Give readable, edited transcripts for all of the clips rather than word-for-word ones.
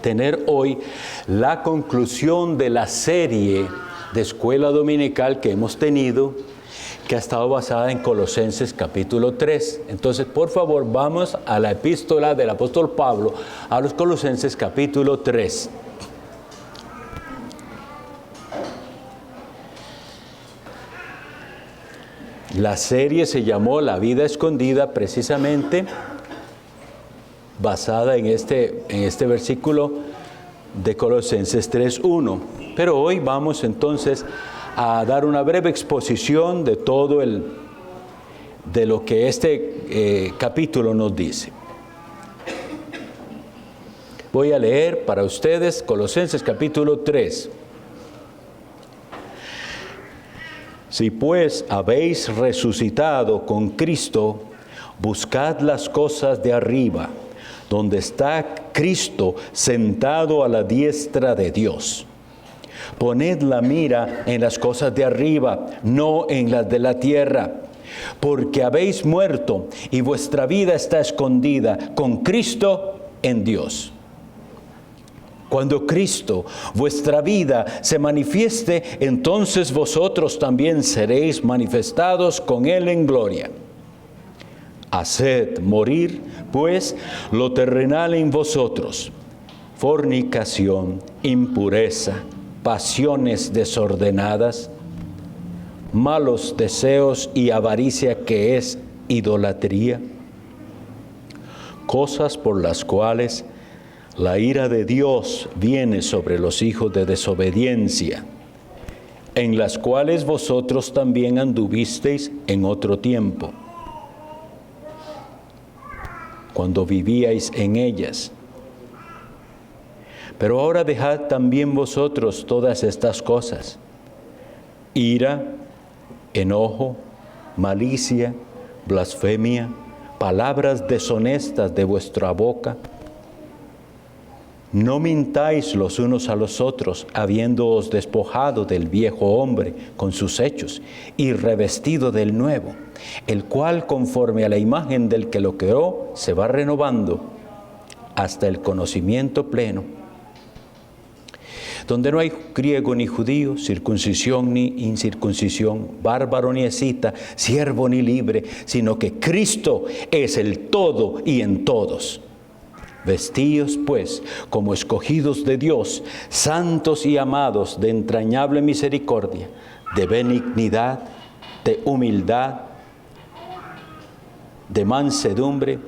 tener hoy la conclusión de la serie de escuela dominical que hemos tenido, que ha estado basada en Colosenses capítulo 3. Entonces, por favor, vamos a la epístola del apóstol Pablo a los Colosenses capítulo 3. La serie se llamó La vida escondida, precisamente basada en este versículo de Colosenses 3:1. Pero hoy vamos entonces a dar una breve exposición de de lo que este capítulo nos dice. Voy a leer para ustedes Colosenses capítulo 3. Si pues habéis resucitado con Cristo, buscad las cosas de arriba, donde está Cristo sentado a la diestra de Dios. Poned la mira en las cosas de arriba, no en las de la tierra, porque habéis muerto y vuestra vida está escondida con Cristo en Dios. Cuando Cristo, vuestra vida, se manifieste, entonces vosotros también seréis manifestados con Él en gloria. Haced morir, pues, lo terrenal en vosotros: fornicación, impureza, pasiones desordenadas, malos deseos y avaricia, que es idolatría, cosas por las cuales la ira de Dios viene sobre los hijos de desobediencia, en las cuales vosotros también anduvisteis en otro tiempo, cuando vivíais en ellas. Pero ahora dejad también vosotros todas estas cosas: ira, enojo, malicia, blasfemia, palabras deshonestas de vuestra boca. No mintáis los unos a los otros, habiéndoos despojado del viejo hombre con sus hechos y revestido del nuevo, el cual, conforme a la imagen del que lo creó, se va renovando hasta el conocimiento pleno, donde no hay griego ni judío, circuncisión ni incircuncisión, bárbaro ni escita, siervo ni libre, sino que Cristo es el todo y en todos. Vestíos, pues, como escogidos de Dios, santos y amados, de entrañable misericordia, de benignidad, de humildad, de mansedumbre,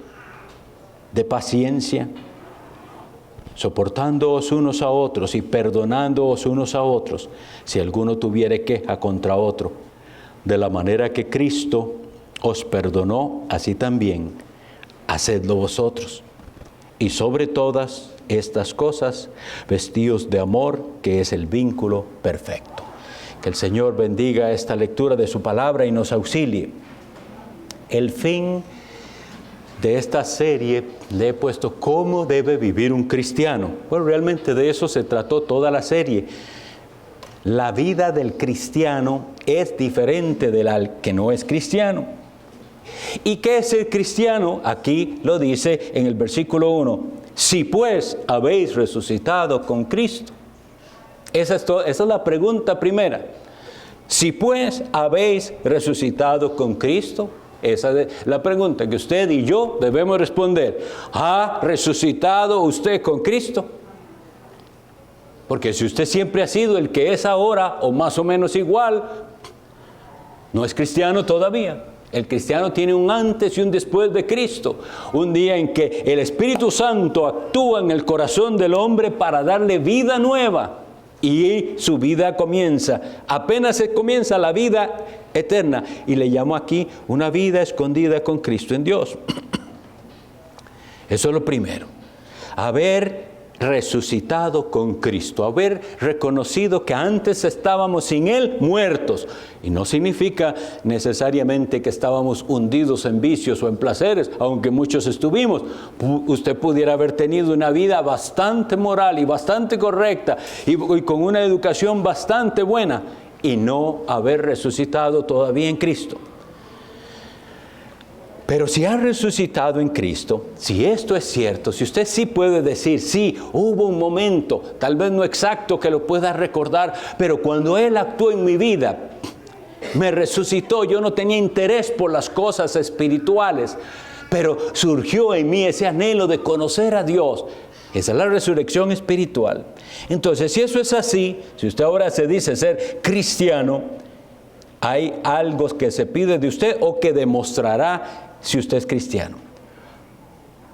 de paciencia, soportándoos unos a otros y perdonándoos unos a otros, si alguno tuviere queja contra otro. De la manera que Cristo os perdonó, así también hacedlo vosotros. Y sobre todas estas cosas, vestíos de amor, que es el vínculo perfecto. Que el Señor bendiga esta lectura de su palabra y nos auxilie. El fin de esta serie le he puesto cómo debe vivir un cristiano. Bueno, realmente de eso se trató toda la serie. La vida del cristiano es diferente de la que no es cristiano. ¿Y qué es el cristiano? Aquí lo dice en el versículo 1. Si pues habéis resucitado con Cristo. Esa es la pregunta primera. Si pues habéis resucitado con Cristo. Esa es la pregunta que usted y yo debemos responder. ¿Ha resucitado usted con Cristo? Porque si usted siempre ha sido el que es ahora, o más o menos igual, no es cristiano todavía. El cristiano tiene un antes y un después de Cristo. Un día en que el Espíritu Santo actúa en el corazón del hombre para darle vida nueva. Y su vida comienza. Apenas se comienza la vida eterna. Y le llamo aquí una vida escondida con Cristo en Dios. Eso es lo primero. Haber resucitado con Cristo, haber reconocido que antes estábamos sin Él muertos. Y no significa necesariamente que estábamos hundidos en vicios o en placeres, aunque muchos estuvimos. Usted pudiera haber tenido una vida bastante moral y bastante correcta y con una educación bastante buena y no haber resucitado todavía en Cristo. Pero si ha resucitado en Cristo, si esto es cierto, si usted sí puede decir, sí, hubo un momento, tal vez no exacto que lo pueda recordar, pero cuando Él actuó en mi vida, me resucitó, yo no tenía interés por las cosas espirituales, pero surgió en mí ese anhelo de conocer a Dios. Esa es la resurrección espiritual. Entonces, si eso es así, si usted ahora se dice ser cristiano, hay algo que se pide de usted o que demostrará si usted es cristiano.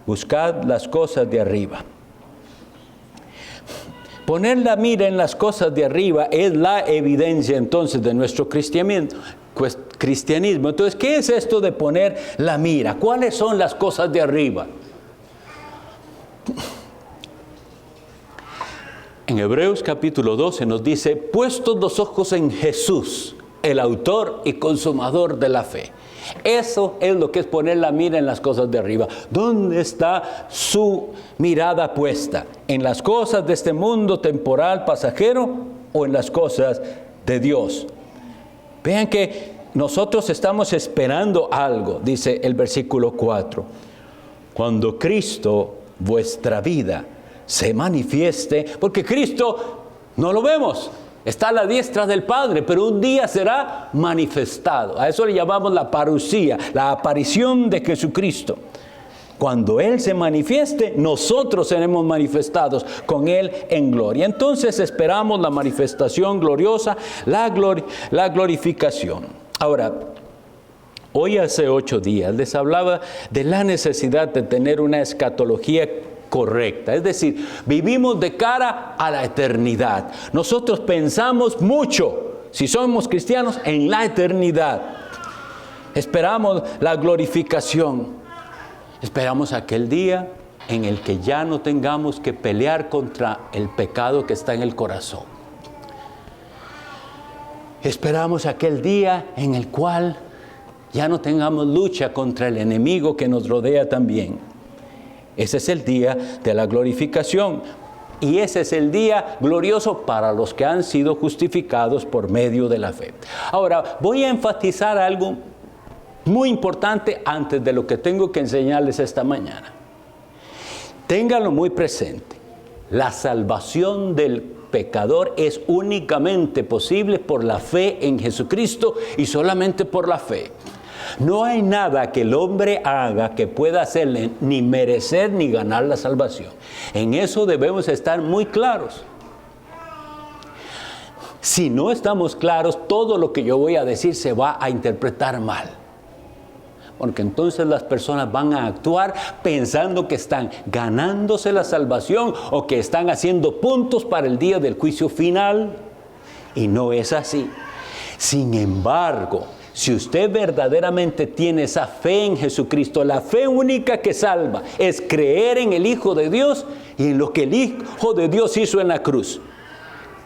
Buscad las cosas de arriba. Poner la mira en las cosas de arriba es la evidencia entonces de nuestro cristianismo. Entonces, ¿qué es esto de poner la mira? ¿Cuáles son las cosas de arriba? En Hebreos capítulo 12 nos dice, puestos los ojos en Jesús, el autor y consumador de la fe. Eso es lo que es poner la mira en las cosas de arriba. ¿Dónde está su mirada puesta? ¿En las cosas de este mundo temporal, pasajero, o en las cosas de Dios? Vean que nosotros estamos esperando algo, dice el versículo 4. Cuando Cristo, vuestra vida, se manifieste, porque Cristo no lo vemos. Está a la diestra del Padre, pero un día será manifestado. A eso le llamamos la parusía, la aparición de Jesucristo. Cuando Él se manifieste, nosotros seremos manifestados con Él en gloria. Entonces esperamos la manifestación gloriosa, la glorificación. Ahora, hoy hace 8 días les hablaba de la necesidad de tener una escatología correcta, es decir, vivimos de cara a la eternidad. Nosotros pensamos mucho, si somos cristianos, en la eternidad. Esperamos la glorificación. Esperamos aquel día en el que ya no tengamos que pelear contra el pecado que está en el corazón. Esperamos aquel día en el cual ya no tengamos lucha contra el enemigo que nos rodea también. Ese es el día de la glorificación. Y ese es el día glorioso para los que han sido justificados por medio de la fe. Ahora, voy a enfatizar algo muy importante antes de lo que tengo que enseñarles esta mañana. Ténganlo muy presente. La salvación del pecador es únicamente posible por la fe en Jesucristo y solamente por la fe. No hay nada que el hombre haga que pueda hacerle ni merecer ni ganar la salvación. En eso debemos estar muy claros. Si no estamos claros, todo lo que yo voy a decir se va a interpretar mal. Porque entonces las personas van a actuar pensando que están ganándose la salvación o que están haciendo puntos para el día del juicio final. Y no es así. Sin embargo, si usted verdaderamente tiene esa fe en Jesucristo, la fe única que salva es creer en el Hijo de Dios y en lo que el Hijo de Dios hizo en la cruz.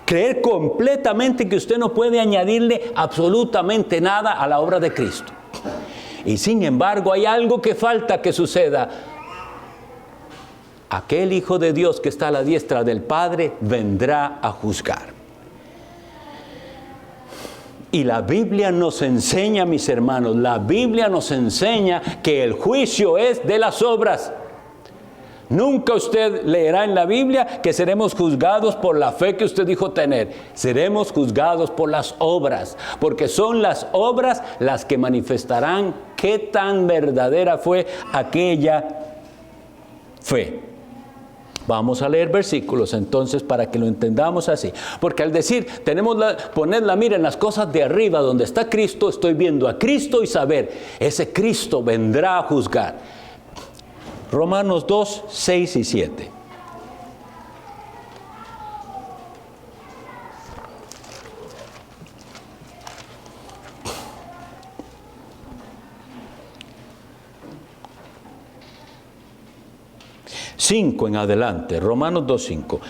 Creer completamente que usted no puede añadirle absolutamente nada a la obra de Cristo. Y sin embargo hay algo que falta que suceda. Aquel Hijo de Dios que está a la diestra del Padre vendrá a juzgar. Y la Biblia nos enseña, mis hermanos, la Biblia nos enseña que el juicio es de las obras. Nunca usted leerá en la Biblia que seremos juzgados por la fe que usted dijo tener. Seremos juzgados por las obras, porque son las obras las que manifestarán qué tan verdadera fue aquella fe. Vamos a leer versículos entonces para que lo entendamos así. Porque al decir, poner la mira en las cosas de arriba donde está Cristo, estoy viendo a Cristo y saber, ese Cristo vendrá a juzgar. Romanos 2, 6 y 7. Cinco en adelante, Romanos 2:5.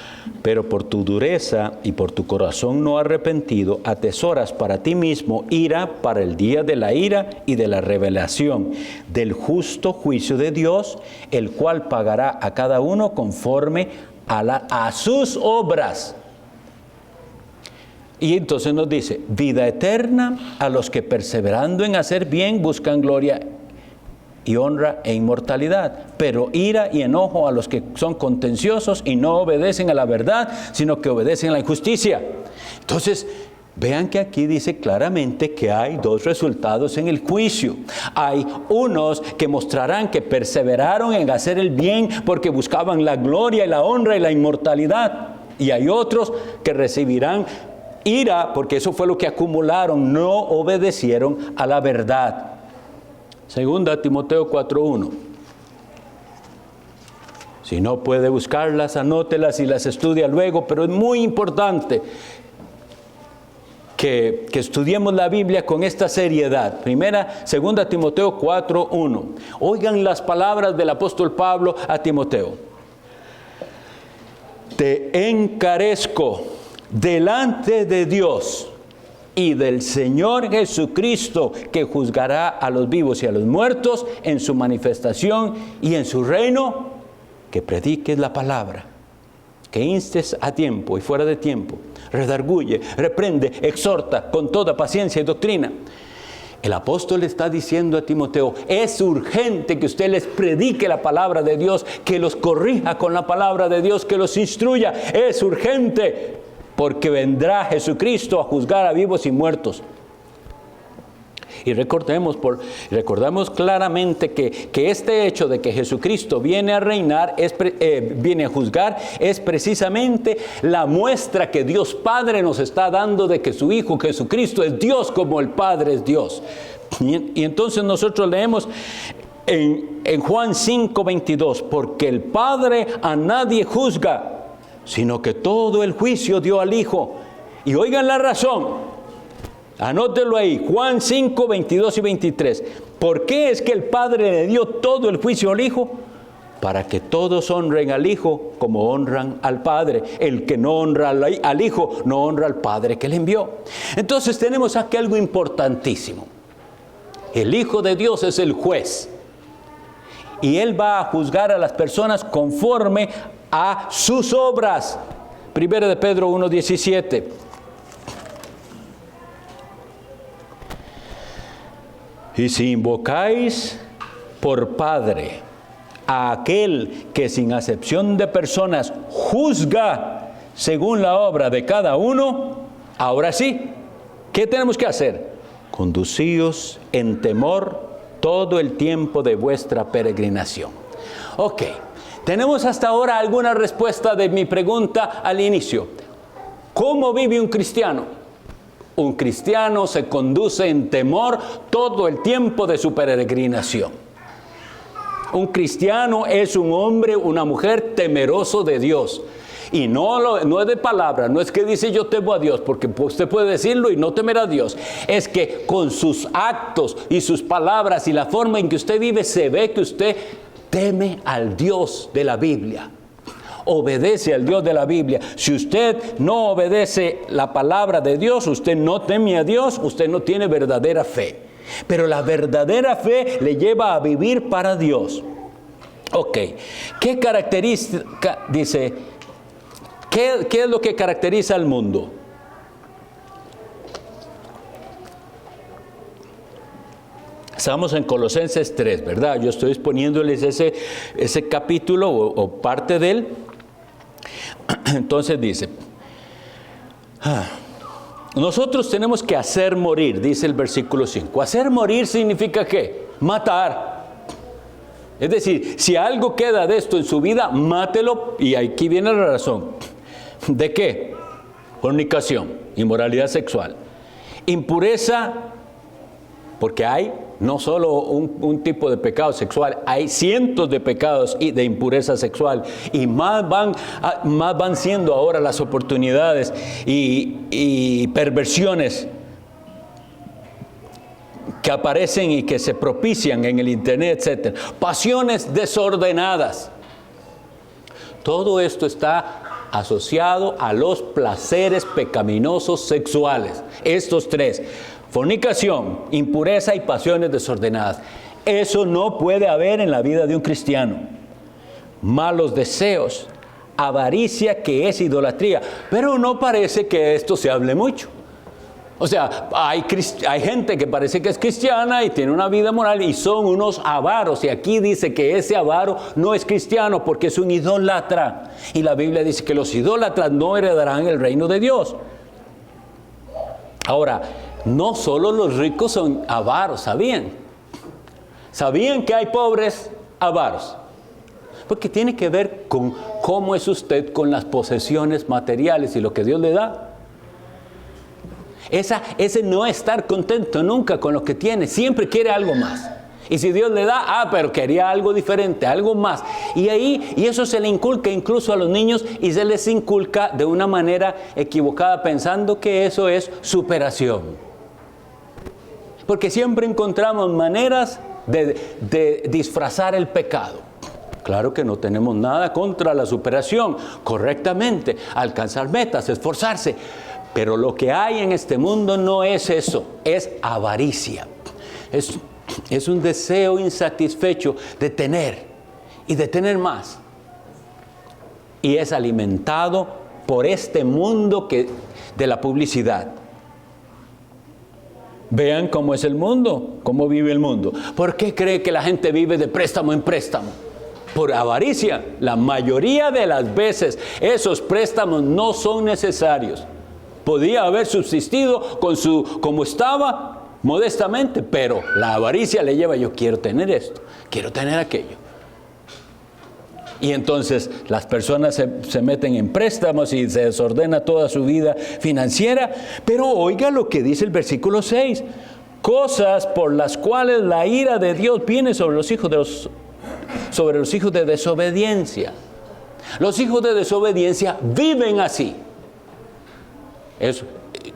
Pero por tu dureza y por tu corazón no arrepentido, atesoras para ti mismo ira para el día de la ira y de la revelación del justo juicio de Dios, el cual pagará a cada uno conforme a sus obras. Y entonces nos dice, vida eterna a los que perseverando en hacer bien buscan gloria y honra e inmortalidad, pero ira y enojo a los que son contenciosos y no obedecen a la verdad, sino que obedecen a la injusticia. Entonces, vean que aquí dice claramente que hay dos resultados en el juicio. Hay unos que mostrarán que perseveraron en hacer el bien porque buscaban la gloria y la honra y la inmortalidad. Y hay otros que recibirán ira porque eso fue lo que acumularon, no obedecieron a la verdad. Segunda Timoteo 4:1. Si no puede buscarlas, anótelas y las estudia luego, pero es muy importante que estudiemos la Biblia con esta seriedad. Segunda Timoteo 4:1. Oigan las palabras del apóstol Pablo a Timoteo. Te encarezco delante de Dios y del Señor Jesucristo, que juzgará a los vivos y a los muertos en su manifestación y en su reino, que prediques la palabra, que instes a tiempo y fuera de tiempo, redarguye, reprende, exhorta con toda paciencia y doctrina. El apóstol le está diciendo a Timoteo, es urgente que usted les predique la palabra de Dios, que los corrija con la palabra de Dios, que los instruya. Es urgente, porque vendrá Jesucristo a juzgar a vivos y muertos. Y recordamos claramente que este hecho de que Jesucristo viene a reinar, viene a juzgar, es precisamente la muestra que Dios Padre nos está dando de que su Hijo Jesucristo es Dios como el Padre es Dios. Y entonces nosotros leemos en Juan 5:22, porque el Padre a nadie juzga, sino que todo el juicio dio al Hijo. Y oigan la razón, anótelo ahí, Juan 5:22 y 23. ¿Por qué es que el Padre le dio todo el juicio al Hijo? Para que todos honren al Hijo como honran al Padre. El que no honra al Hijo, no honra al Padre que le envió. Entonces tenemos aquí algo importantísimo. El Hijo de Dios es el juez. Y Él va a juzgar a las personas conforme a sus obras. 1 de Pedro 1:17. Y si invocáis por Padre a aquel que sin acepción de personas juzga según la obra de cada uno, ahora sí, ¿qué tenemos que hacer? Conducíos en temor todo el tiempo de vuestra peregrinación. Ok, tenemos hasta ahora alguna respuesta de mi pregunta al inicio. ¿Cómo vive un cristiano? Un cristiano se conduce en temor todo el tiempo de su peregrinación. Un cristiano es un hombre, una mujer temeroso de Dios. Y no es de palabra, no es que dice yo temo a Dios, porque usted puede decirlo y no temer a Dios. Es que con sus actos y sus palabras y la forma en que usted vive, se ve que usted teme al Dios de la Biblia. Obedece al Dios de la Biblia. Si usted no obedece la palabra de Dios, usted no teme a Dios, usted no tiene verdadera fe. Pero la verdadera fe le lleva a vivir para Dios. Ok, ¿qué característica, dice, qué es lo que caracteriza al mundo? Estamos en Colosenses 3, ¿verdad? Yo estoy exponiéndoles ese capítulo o parte de él. Entonces dice, nosotros tenemos que hacer morir, dice el versículo 5. Hacer morir significa ¿qué? Matar. Es decir, si algo queda de esto en su vida, mátelo. Y aquí viene la razón. ¿De qué? Fornicación, inmoralidad sexual. Impureza, porque hay no solo un tipo de pecado sexual, hay cientos de pecados de impureza sexual, y más van siendo ahora las oportunidades y perversiones que aparecen y que se propician en el internet, etc. Pasiones desordenadas. Todo esto está asociado a los placeres pecaminosos sexuales. Estos tres: fornicación, impureza y pasiones desordenadas. Eso no puede haber en la vida de un cristiano. Malos deseos, avaricia, que es idolatría. Pero no parece que esto se hable mucho. O sea, hay gente que parece que es cristiana y tiene una vida moral y son unos avaros. Y aquí dice que ese avaro no es cristiano porque es un idólatra. Y la Biblia dice que los idólatras no heredarán el reino de Dios. Ahora, no solo los ricos son avaros, ¿sabían? ¿Sabían que hay pobres avaros? Porque tiene que ver con cómo es usted con las posesiones materiales y lo que Dios le da. Ese no estar contento nunca con lo que tiene, siempre quiere algo más. Y si Dios le da, pero quería algo diferente, algo más. Y eso se le inculca incluso a los niños y se les inculca de una manera equivocada pensando que eso es superación. Porque siempre encontramos maneras de disfrazar el pecado. Claro que no tenemos nada contra la superación, correctamente, alcanzar metas, esforzarse. Pero lo que hay en este mundo no es eso, es avaricia. Es un deseo insatisfecho de tener y de tener más. Y es alimentado por este mundo de la publicidad. Vean cómo es el mundo, cómo vive el mundo. ¿Por qué cree que la gente vive de préstamo en préstamo? Por avaricia. La mayoría de las veces esos préstamos no son necesarios. Podía haber subsistido como estaba, modestamente, pero la avaricia le lleva, yo quiero tener esto, quiero tener aquello. Y entonces las personas se meten en préstamos y se desordena toda su vida financiera. Pero oiga lo que dice el versículo 6. Cosas por las cuales la ira de Dios viene sobre los hijos de desobediencia. Los hijos de desobediencia viven así. Eso,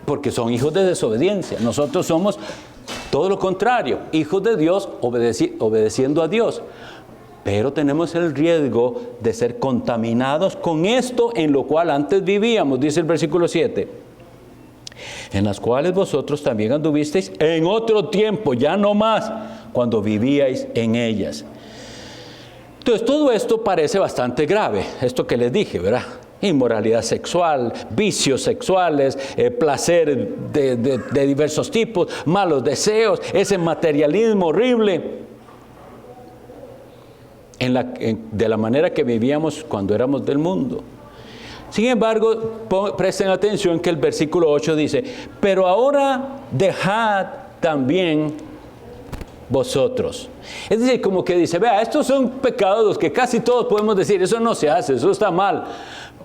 porque son hijos de desobediencia. Nosotros somos todo lo contrario, hijos de Dios obedeciendo a Dios. Pero tenemos el riesgo de ser contaminados con esto en lo cual antes vivíamos, dice el versículo 7. En las cuales vosotros también anduvisteis en otro tiempo, ya no más, cuando vivíais en ellas. Entonces todo esto parece bastante grave, esto que les dije, ¿verdad? Inmoralidad sexual, vicios sexuales, placer de diversos tipos, malos deseos, ese materialismo horrible, de la manera que vivíamos cuando éramos del mundo. Sin embargo, presten atención que el versículo 8 dice, pero ahora dejad también vosotros. Es decir, como que dice, vea, estos son pecados que casi todos podemos decir, eso no se hace, eso está mal.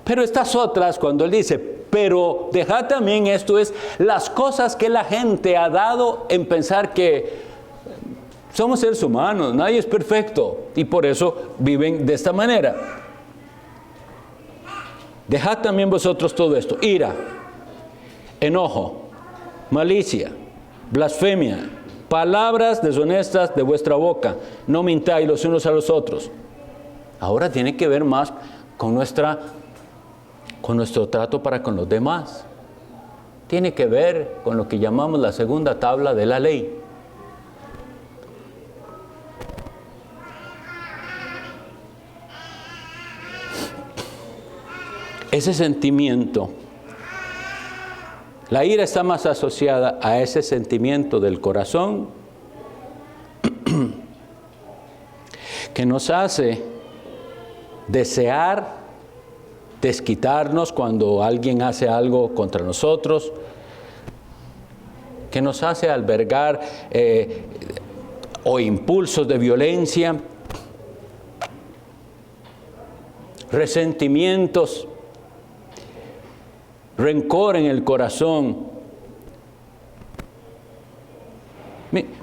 Pero estas otras, cuando él dice, pero dejad también esto, es las cosas que la gente ha dado en pensar que somos seres humanos, nadie es perfecto, y por eso viven de esta manera. Dejad también vosotros todo esto, ira, enojo, malicia, blasfemia, palabras deshonestas de vuestra boca, no mintáis los unos a los otros. Ahora tiene que ver más con nuestro trato para con los demás. Tiene que ver con lo que llamamos la segunda tabla de la ley. Ese sentimiento, la ira está más asociada a ese sentimiento del corazón que nos hace desear desquitarnos cuando alguien hace algo contra nosotros, que nos hace albergar o impulsos de violencia, resentimientos, rencor en el corazón.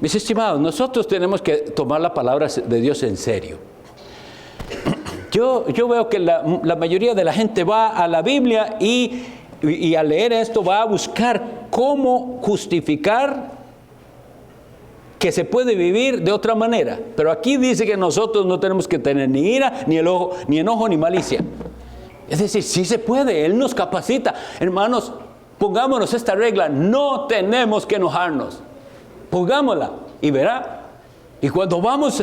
Mis estimados, nosotros tenemos que tomar la palabra de Dios en serio. Yo veo que la mayoría de la gente va a la Biblia y al leer esto va a buscar cómo justificar que se puede vivir de otra manera. Pero aquí dice que nosotros no tenemos que tener ni ira, ni enojo, ni malicia. Es decir, sí se puede, Él nos capacita. Hermanos, pongámonos esta regla, no tenemos que enojarnos. Pongámosla y verá. Y cuando vamos,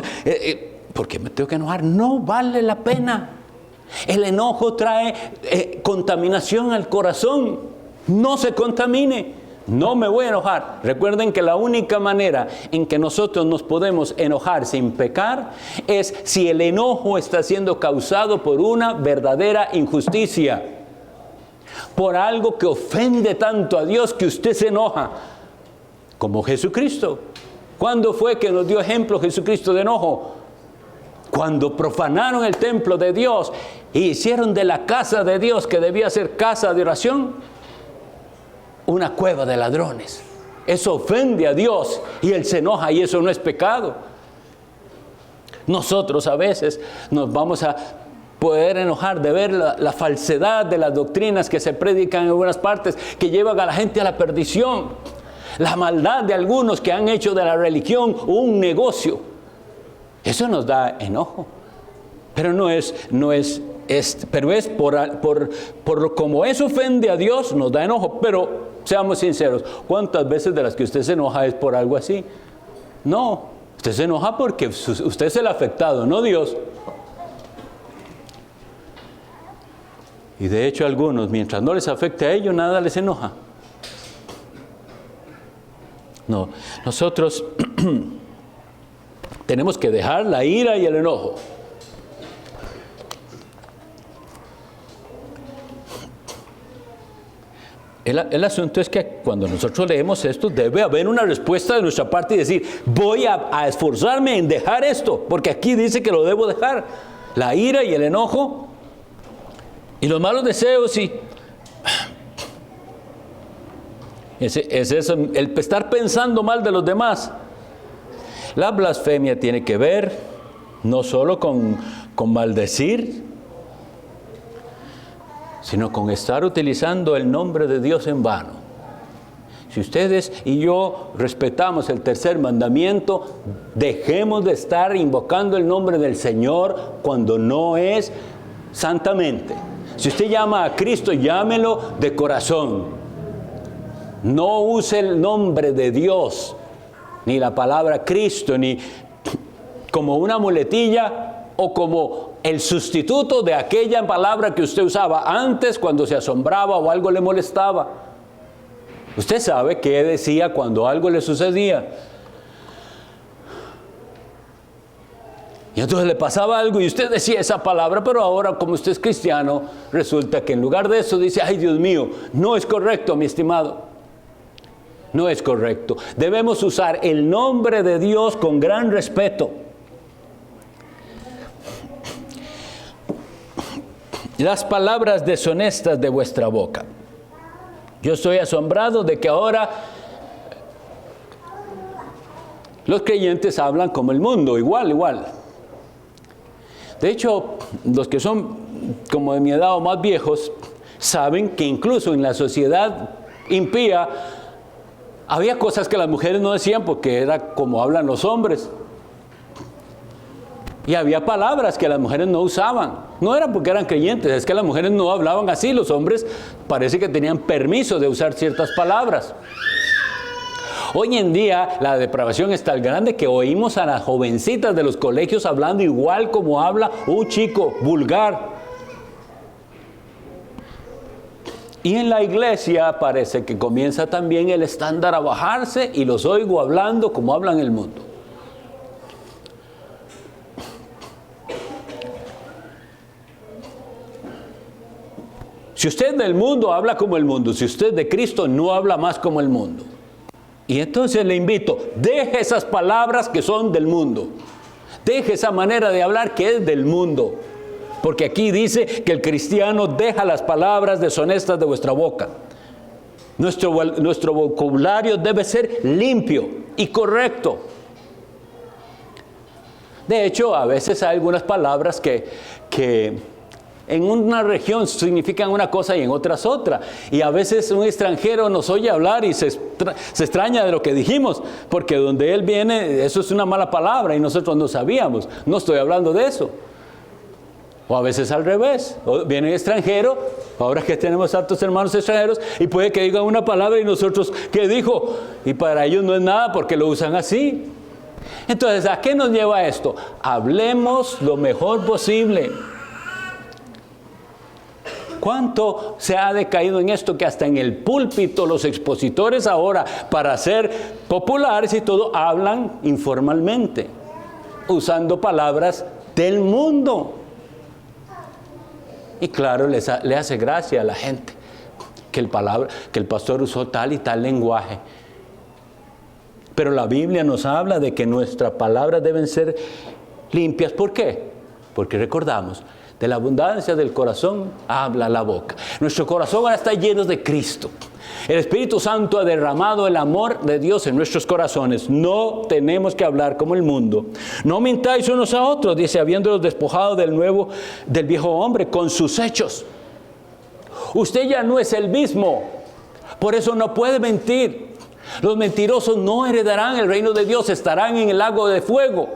¿por qué me tengo que enojar? No vale la pena. El enojo trae contaminación al corazón. No se contamine. No me voy a enojar. Recuerden que la única manera en que nosotros nos podemos enojar sin pecar es si el enojo está siendo causado por una verdadera injusticia, por algo que ofende tanto a Dios que usted se enoja, como Jesucristo. ¿Cuándo fue que nos dio ejemplo Jesucristo de enojo? Cuando profanaron el templo de Dios y hicieron de la casa de Dios, que debía ser casa de oración, una cueva de ladrones. Eso ofende a Dios y Él se enoja, y eso no es pecado. Nosotros a veces nos vamos a poder enojar de ver la falsedad de las doctrinas que se predican en algunas partes, que llevan a la gente a la perdición. La maldad de algunos que han hecho de la religión un negocio. Eso nos da enojo. Pero pero es por como eso ofende a Dios, nos da enojo. Pero seamos sinceros, ¿cuántas veces de las que usted se enoja es por algo así? No, usted se enoja porque usted es el afectado, no Dios. Y de hecho algunos, mientras no les afecte a ellos, nada les enoja. No, nosotros tenemos que dejar la ira y el enojo. El asunto es que cuando nosotros leemos esto, debe haber una respuesta de nuestra parte y decir, voy a esforzarme en dejar esto, porque aquí dice que lo debo dejar. La ira y el enojo y los malos deseos y es eso, el estar pensando mal de los demás. La blasfemia tiene que ver no solo con maldecir, sino con estar utilizando el nombre de Dios en vano. Si ustedes y yo respetamos el tercer mandamiento, dejemos de estar invocando el nombre del Señor cuando no es santamente. Si usted llama a Cristo, llámelo de corazón. No use el nombre de Dios, ni la palabra Cristo, ni como una muletilla o como el sustituto de aquella palabra que usted usaba antes cuando se asombraba o algo le molestaba. Usted sabe qué decía cuando algo le sucedía. Y entonces le pasaba algo y usted decía esa palabra, pero ahora como usted es cristiano, resulta que en lugar de eso dice, ay Dios mío, no es correcto, mi estimado. No es correcto. Debemos usar el nombre de Dios con gran respeto. Las palabras deshonestas de vuestra boca. Yo estoy asombrado de que ahora los creyentes hablan como el mundo, igual. De hecho, los que son como de mi edad o más viejos, saben que incluso en la sociedad impía había cosas que las mujeres no decían porque era como hablan los hombres. Y había palabras que las mujeres no usaban. No era porque eran creyentes, es que las mujeres no hablaban así. Los hombres parece que tenían permiso de usar ciertas palabras. Hoy en día la depravación es tan grande que oímos a las jovencitas de los colegios hablando igual como habla un chico vulgar. Y en la iglesia parece que comienza también el estándar a bajarse y los oigo hablando como hablan el mundo. Si usted del mundo habla como el mundo, si usted de Cristo no habla más como el mundo. Y entonces le invito, deje esas palabras que son del mundo. Deje esa manera de hablar que es del mundo. Porque aquí dice que el cristiano deja las palabras deshonestas de vuestra boca. Nuestro vocabulario debe ser limpio y correcto. De hecho, a veces hay algunas palabras que en una región significan una cosa y en otras otra. Y a veces un extranjero nos oye hablar y se extraña de lo que dijimos, porque donde él viene, eso es una mala palabra y nosotros no sabíamos. No estoy hablando de eso. O a veces al revés. Viene un extranjero, ahora que tenemos tantos hermanos extranjeros, y puede que digan una palabra y nosotros, ¿qué dijo? Y para ellos no es nada porque lo usan así. Entonces, ¿a qué nos lleva esto? Hablemos lo mejor posible. ¿Cuánto se ha decaído en esto que hasta en el púlpito los expositores ahora, para ser populares y todo, hablan informalmente, usando palabras del mundo? Y claro, le hace gracia a la gente que el pastor usó tal y tal lenguaje. Pero la Biblia nos habla de que nuestras palabras deben ser limpias. ¿Por qué? Porque recordamos, de la abundancia del corazón habla la boca. Nuestro corazón ahora está lleno de Cristo. El Espíritu Santo ha derramado el amor de Dios en nuestros corazones. No tenemos que hablar como el mundo. No mintáis unos a otros, dice, habiéndolos despojado del viejo hombre con sus hechos. Usted ya no es el mismo. Por eso no puede mentir. Los mentirosos no heredarán el reino de Dios, estarán en el lago de fuego.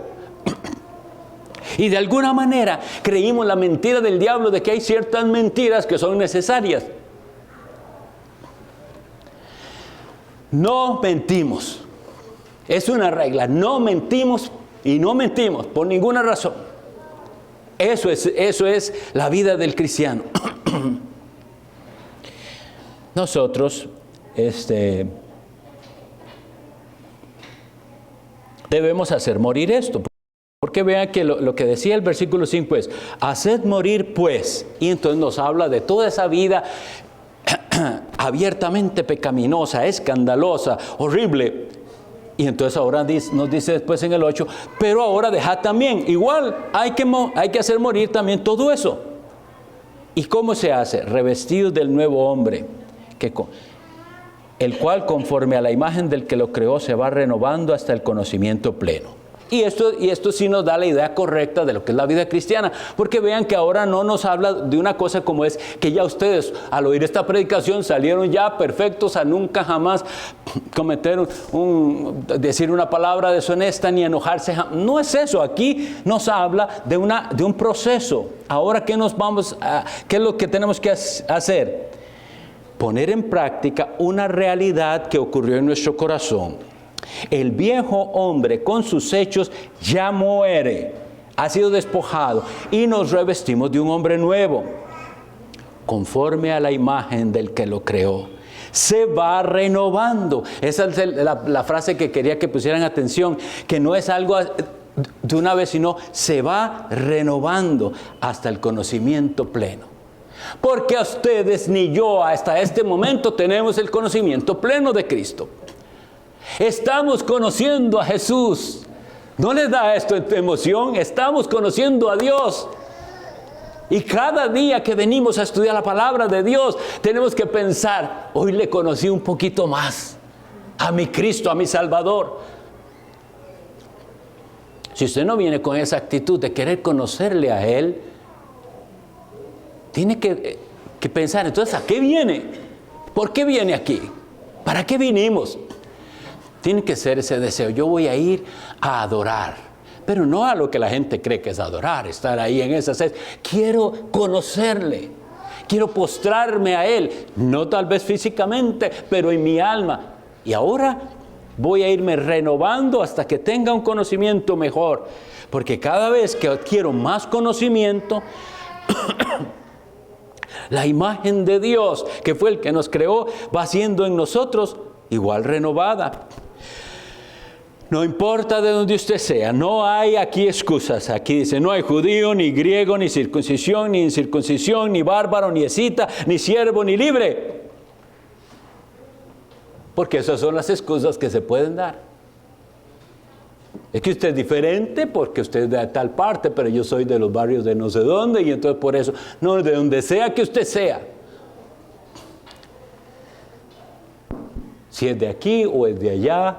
Y de alguna manera creímos la mentira del diablo de que hay ciertas mentiras que son necesarias. No mentimos. Es una regla. No mentimos y no mentimos por ninguna razón. Eso es la vida del cristiano. Nosotros debemos hacer morir esto. Porque vean que lo que decía el versículo 5 es, haced morir pues. Y entonces nos habla de toda esa vida abiertamente pecaminosa, escandalosa, horrible. Y entonces ahora nos dice después en el 8, pero ahora dejad también. Igual hay que hacer morir también todo eso. ¿Y cómo se hace? Revestidos del nuevo hombre, el cual conforme a la imagen del que lo creó se va renovando hasta el conocimiento pleno. Y esto sí nos da la idea correcta de lo que es la vida cristiana, porque vean que ahora no nos habla de una cosa como es que ya ustedes al oír esta predicación salieron ya perfectos a nunca jamás cometer decir una palabra deshonesta ni enojarse. No es eso. Aquí nos habla de un proceso. Ahora, ¿qué es lo que tenemos que hacer? Poner en práctica una realidad que ocurrió en nuestro corazón. El viejo hombre con sus hechos ya muere, ha sido despojado y nos revestimos de un hombre nuevo, conforme a la imagen del que lo creó. Se va renovando. Esa es la frase que quería que pusieran atención, que no es algo de una vez, sino se va renovando hasta el conocimiento pleno. Porque a ustedes ni yo hasta este momento tenemos el conocimiento pleno de Cristo. Estamos conociendo a Jesús. ¿No les da esto emoción? Estamos conociendo a Dios. Y cada día que venimos a estudiar la palabra de Dios, tenemos que pensar, hoy le conocí un poquito más a mi Cristo, a mi Salvador. Si usted no viene con esa actitud de querer conocerle a Él, tiene que pensar, entonces, ¿a qué viene? ¿Por qué viene aquí? ¿Para qué vinimos? Tiene que ser ese deseo. Yo voy a ir a adorar, pero no a lo que la gente cree que es adorar, estar ahí en esa sed. Quiero conocerle, quiero postrarme a Él, no tal vez físicamente, pero en mi alma. Y ahora voy a irme renovando hasta que tenga un conocimiento mejor, porque cada vez que adquiero más conocimiento, la imagen de Dios, que fue el que nos creó, va siendo en nosotros igual renovada. No importa de dónde usted sea, no hay aquí excusas. Aquí dice, no hay judío, ni griego, ni circuncisión, ni incircuncisión, ni bárbaro, ni escita, ni siervo, ni libre. Porque esas son las excusas que se pueden dar. Es que usted es diferente porque usted es de tal parte, pero yo soy de los barrios de no sé dónde, y entonces por eso, no, de donde sea que usted sea. Si es de aquí o es de allá,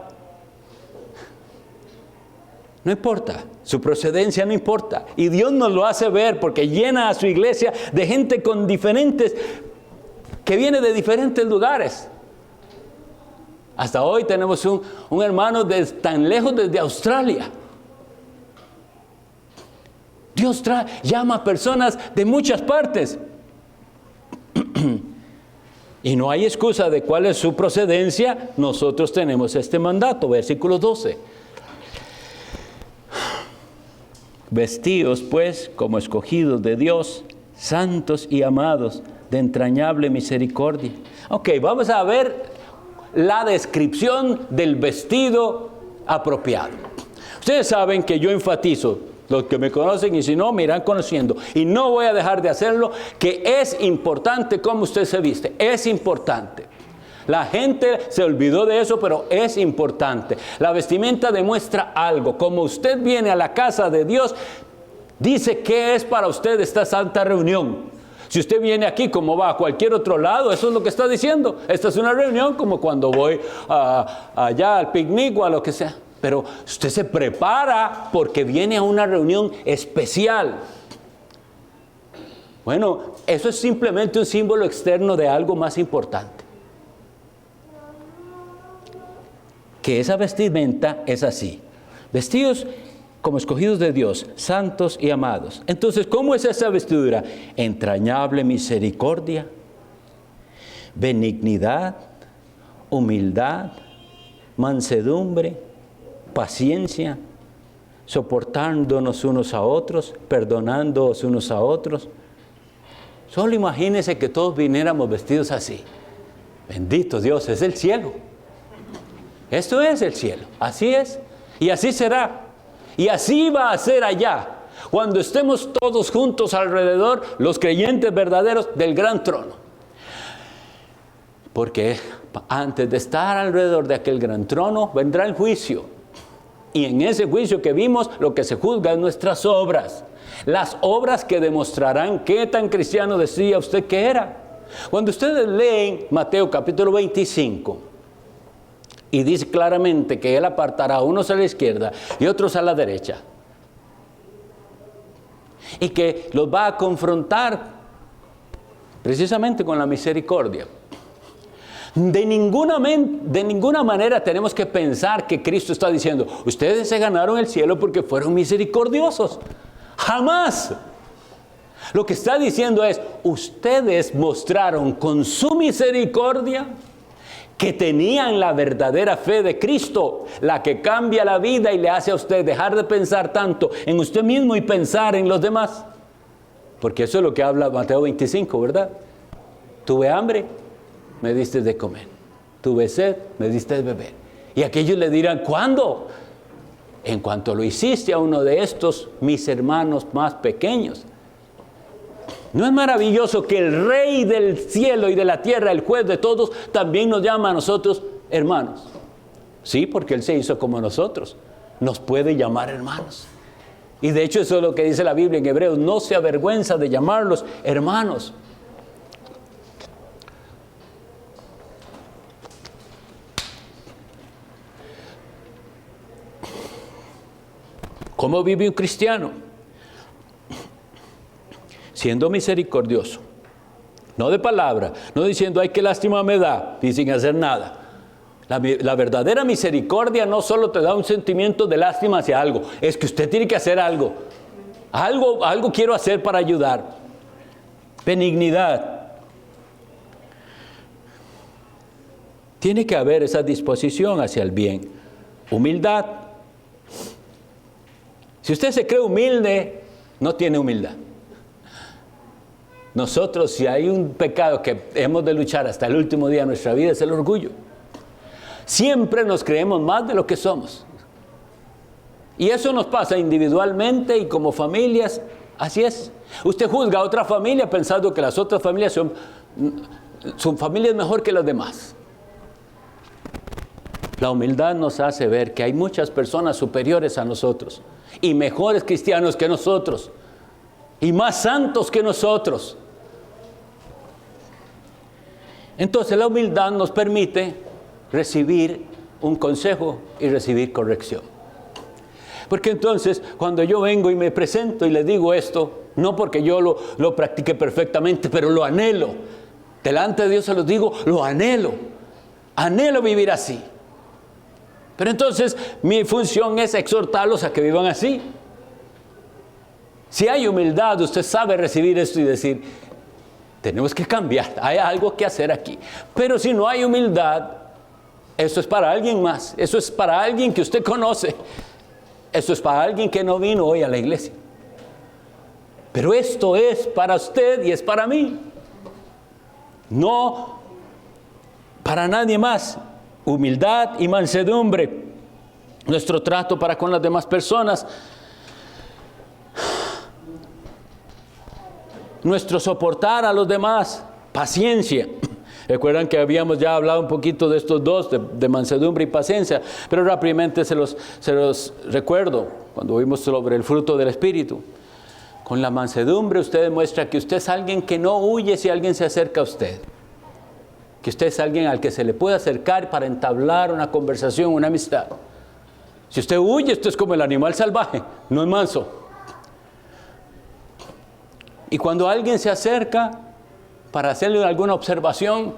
no importa, su procedencia no importa. Y Dios nos lo hace ver porque llena a su iglesia de gente que viene de diferentes lugares. Hasta hoy tenemos un hermano tan lejos desde Australia. Dios llama a personas de muchas partes. Y no hay excusa de cuál es su procedencia. Nosotros tenemos este mandato, versículo 12. Vestíos pues como escogidos de Dios, santos y amados, de entrañable misericordia. Ok, vamos a ver la descripción del vestido apropiado. Ustedes saben que yo enfatizo, los que me conocen y si no, me irán conociendo, y no voy a dejar de hacerlo, que es importante cómo usted se viste, es importante. La gente se olvidó de eso, pero es importante. La vestimenta demuestra algo. Como usted viene a la casa de Dios, dice qué es para usted esta santa reunión. Si usted viene aquí como va a cualquier otro lado, eso es lo que está diciendo. Esta es una reunión como cuando voy allá al picnic o a lo que sea. Pero usted se prepara porque viene a una reunión especial. Bueno, eso es simplemente un símbolo externo de algo más importante. Que esa vestimenta es así. Vestidos como escogidos de Dios, santos y amados. Entonces, ¿cómo es esa vestidura? Entrañable misericordia, benignidad, humildad, mansedumbre, paciencia, soportándonos unos a otros, perdonándonos unos a otros. Solo imagínense que todos viniéramos vestidos así. Bendito Dios, es el cielo. Esto es el cielo, así es, y así será, y así va a ser allá, cuando estemos todos juntos alrededor, los creyentes verdaderos del gran trono. Porque antes de estar alrededor de aquel gran trono, vendrá el juicio, y en ese juicio que vimos, lo que se juzga es nuestras obras, las obras que demostrarán qué tan cristiano decía usted que era. Cuando ustedes leen Mateo capítulo 25, y dice claramente que Él apartará a unos a la izquierda y otros a la derecha. Y que los va a confrontar precisamente con la misericordia. De ninguna manera tenemos que pensar que Cristo está diciendo, ustedes se ganaron el cielo porque fueron misericordiosos. Jamás. Lo que está diciendo es, ustedes mostraron con su misericordia que tenían la verdadera fe de Cristo, la que cambia la vida y le hace a usted dejar de pensar tanto en usted mismo y pensar en los demás. Porque eso es lo que habla Mateo 25, ¿verdad? Tuve hambre, me diste de comer. Tuve sed, me diste de beber. Y aquellos le dirán, ¿cuándo? En cuanto lo hiciste a uno de estos, mis hermanos más pequeños. ¿No es maravilloso que el Rey del cielo y de la tierra, el juez de todos, también nos llama a nosotros hermanos? Sí, porque Él se hizo como nosotros. Nos puede llamar hermanos. Y de hecho eso es lo que dice la Biblia en Hebreos. No se avergüenza de llamarlos hermanos. ¿Cómo vive un cristiano? Siendo misericordioso, no de palabra, no diciendo, ay, qué lástima me da, y sin hacer nada. La verdadera misericordia no solo te da un sentimiento de lástima hacia algo, es que usted tiene que hacer algo. Algo quiero hacer para ayudar. Benignidad. Tiene que haber esa disposición hacia el bien. Humildad. Si usted se cree humilde, no tiene humildad. Nosotros, si hay un pecado que hemos de luchar hasta el último día de nuestra vida, es el orgullo. Siempre nos creemos más de lo que somos. Y eso nos pasa individualmente y como familias, así es. Usted juzga a otra familia pensando que las otras familias son familias mejor que las demás. La humildad nos hace ver que hay muchas personas superiores a nosotros y mejores cristianos que nosotros y más santos que nosotros. Entonces la humildad nos permite recibir un consejo y recibir corrección. Porque entonces cuando yo vengo y me presento y les digo esto, no porque yo lo practique perfectamente, pero lo anhelo. Delante de Dios se los digo, lo anhelo. Anhelo vivir así. Pero entonces mi función es exhortarlos a que vivan así. Si hay humildad, usted sabe recibir esto y decir, tenemos que cambiar, hay algo que hacer aquí. Pero si no hay humildad, eso es para alguien más, eso es para alguien que usted conoce, eso es para alguien que no vino hoy a la iglesia. Pero esto es para usted y es para mí. no para nadie más. Humildad y mansedumbre. Nuestro trato para con las demás personas. Nuestro soportar a los demás. Paciencia. Recuerdan que habíamos ya hablado un poquito de estos dos, de mansedumbre y paciencia, pero rápidamente se los recuerdo cuando vimos sobre el fruto del Espíritu. Con la mansedumbre usted demuestra que usted es alguien que no huye si alguien se acerca a usted. Que usted es alguien al que se le puede acercar para entablar una conversación, una amistad. Si usted huye, usted es como el animal salvaje, no es manso. Y cuando alguien se acerca para hacerle alguna observación,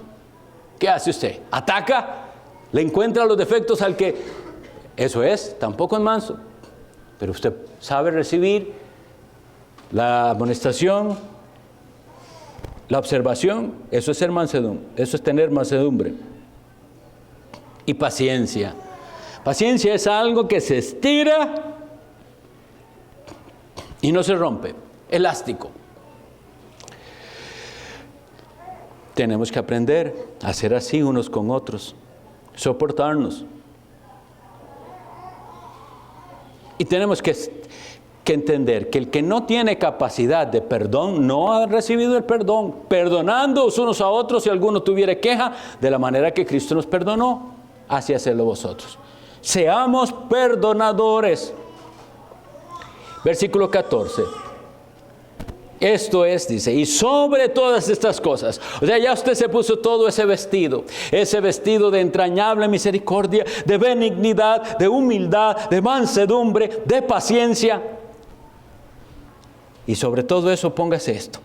¿qué hace usted? ¿Ataca? ¿Le encuentra los defectos al que? Eso es, tampoco es manso. Pero usted sabe recibir la amonestación, la observación. Eso es ser mansedumbre, eso es tener mansedumbre. Y paciencia. Paciencia es algo que se estira y no se rompe, elástico. Tenemos que aprender a ser así unos con otros, soportarnos. Y tenemos que entender que el que no tiene capacidad de perdón no ha recibido el perdón. Perdonándoos unos a otros si alguno tuviere queja, de la manera que Cristo nos perdonó, así hacedlo vosotros. Seamos perdonadores. Versículo 14. Esto es, dice, y sobre todas estas cosas, o sea, ya usted se puso todo ese vestido de entrañable misericordia, de benignidad, de humildad, de mansedumbre, de paciencia. Y sobre todo eso póngase esto.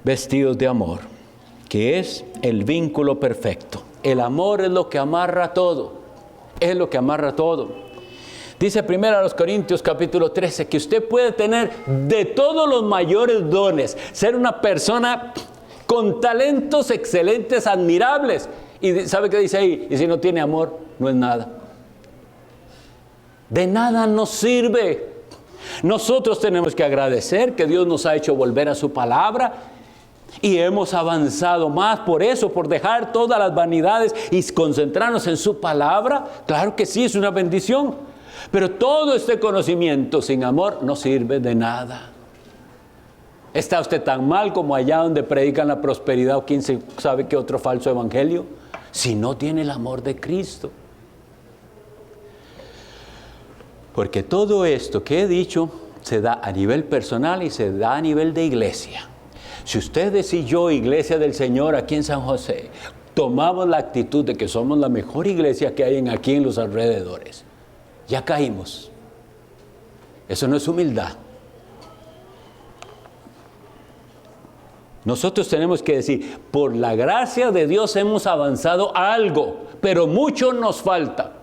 Vestidos de amor, que es el vínculo perfecto. El amor es lo que amarra todo, es lo que amarra todo. Dice 1 Corintios capítulo 13 que usted puede tener de todos los mayores dones, ser una persona con talentos excelentes, admirables. Y ¿sabe qué dice ahí? Y si no tiene amor, no es nada. De nada nos sirve. Nosotros tenemos que agradecer que Dios nos ha hecho volver a su palabra y hemos avanzado más por eso, por dejar todas las vanidades y concentrarnos en su palabra. Claro que sí, es una bendición. Pero todo este conocimiento sin amor no sirve de nada. ¿Está usted tan mal como allá donde predican la prosperidad o quién sabe qué otro falso evangelio? Si no tiene el amor de Cristo. Porque todo esto que he dicho se da a nivel personal y se da a nivel de iglesia. Si ustedes y yo, iglesia del Señor aquí en San José, tomamos la actitud de que somos la mejor iglesia que hay aquí en los alrededores, ya caímos. Eso no es humildad. Nosotros tenemos que decir, por la gracia de Dios hemos avanzado a algo, pero mucho nos falta.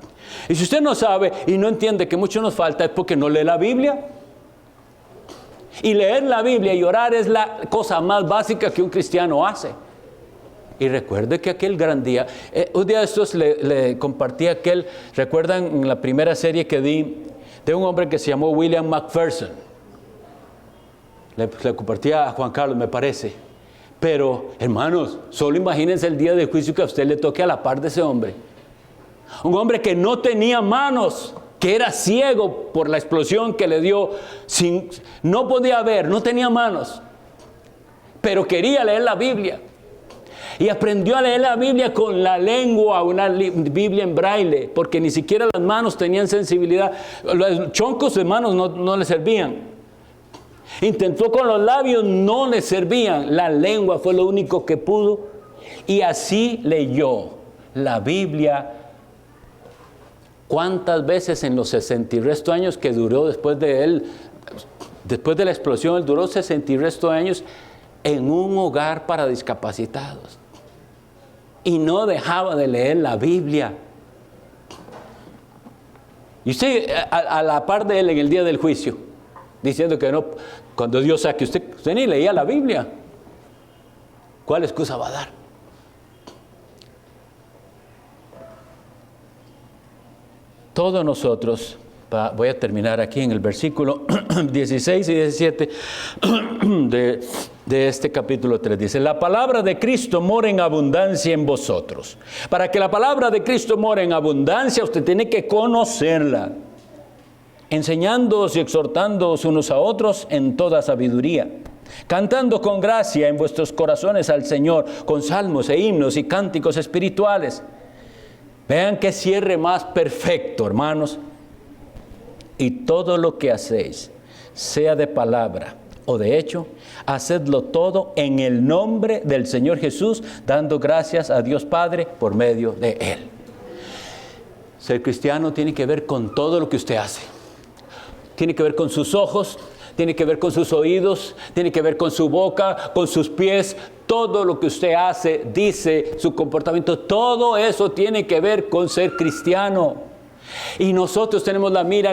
Y si usted no sabe y no entiende que mucho nos falta, es porque no lee la Biblia. Y leer la Biblia y orar es la cosa más básica que un cristiano hace. Y recuerde que aquel gran día, un día de estos le compartí recuerdan en la primera serie que di, de un hombre que se llamó William McPherson. Le compartí a Juan Carlos, me parece. Pero, hermanos, solo imagínense el día del juicio que a usted le toque a la par de ese hombre. Un hombre que no tenía manos, que era ciego por la explosión que le dio, no podía ver, no tenía manos, pero quería leer la Biblia. Y aprendió a leer la Biblia con la lengua, una Biblia en braille, porque ni siquiera las manos tenían sensibilidad. Los choncos de manos no le servían. Intentó con los labios, no le servían. La lengua fue lo único que pudo. Y así leyó la Biblia. ¿Cuántas veces en los 60 y resto años que duró después de la explosión, él duró 60 y resto años en un hogar para discapacitados? Y no dejaba de leer la Biblia. Y usted, a la par de él en el día del juicio, diciendo que no, cuando Dios saque, usted ni leía la Biblia. ¿Cuál excusa va a dar? Todos nosotros Voy a terminar aquí en el versículo 16 y 17 de este capítulo 3. Dice, la palabra de Cristo mora en abundancia en vosotros. Para que la palabra de Cristo more en abundancia, usted tiene que conocerla, enseñándoos y exhortándoos unos a otros en toda sabiduría, cantando con gracia en vuestros corazones al Señor, con salmos e himnos y cánticos espirituales. Vean qué cierre más perfecto, hermanos. Y todo lo que hacéis, sea de palabra o de hecho, hacedlo todo en el nombre del Señor Jesús, dando gracias a Dios Padre por medio de Él. Ser cristiano tiene que ver con todo lo que usted hace. Tiene que ver con sus ojos, tiene que ver con sus oídos, tiene que ver con su boca, con sus pies. Todo lo que usted hace, dice, su comportamiento, todo eso tiene que ver con ser cristiano. Y nosotros tenemos la mira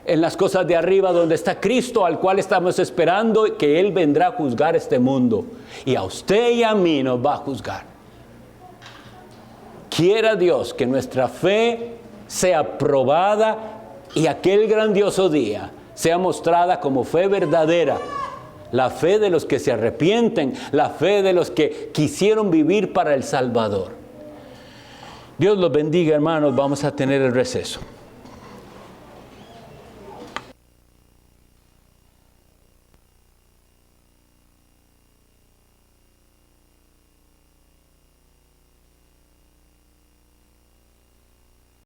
en las cosas de arriba, donde está Cristo, al cual estamos esperando que Él vendrá a juzgar este mundo. Y a usted y a mí nos va a juzgar. Quiera Dios que nuestra fe sea probada y aquel grandioso día sea mostrada como fe verdadera. La fe de los que se arrepienten, la fe de los que quisieron vivir para el Salvador. Dios los bendiga, hermanos. Vamos a tener el receso.